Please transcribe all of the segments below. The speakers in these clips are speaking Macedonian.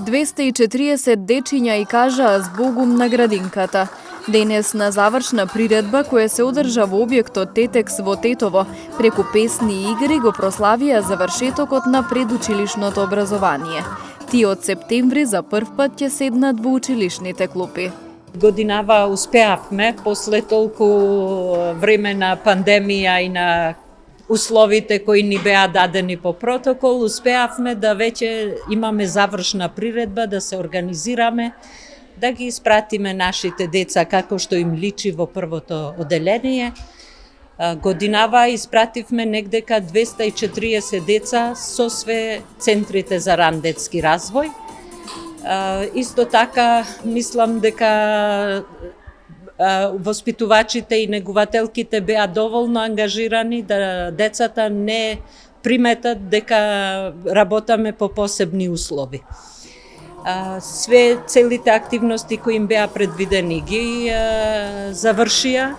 240 дечиња и кажаа збогум на градинката. Денес на завршна приредба која се одржа во објектот Тетекс во Тетово, преку песни и игри го прославија завршетокот на предучилишното образование. Тие од септември за прв пат ќе седнат во училишните клупи. Годинава успеавме, после толку време на пандемија и на условите кои ни беа дадени по протокол, успеавме да веќе имаме завршна приредба, да се организираме, да ги испратиме нашите деца како што им личи во првото оделение. Годинава испративме негдека 240 деца со све центрите за ран детски развој. Исто така, мислам дека воспитувачите и негувателките беа доволно ангажирани да децата не приметат дека работаме по посебни услови. Све целите активности кои им беа предвидени ги завршија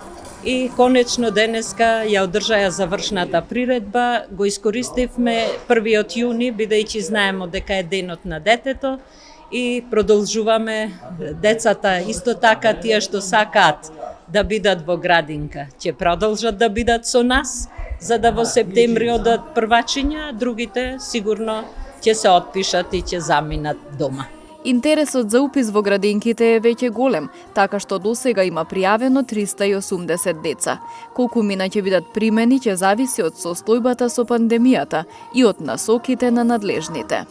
и конечно денеска ја одржаја завршната приредба. Го искористивме 1 јуни, бидејќи знаеме дека е денот на детето, и продолжуваме децата исто така тие што сакаат да бидат во градинка. Ќе продолжат да бидат со нас, за да во септември одат првачиња, другите сигурно ќе се отпишат и ќе заминат дома. Интересот за упис во градинките е веќе голем, така што досега има пријавено 380 деца. Колку мина ќе бидат примени ќе зависи од состојбата со пандемијата и од насоките на надлежните.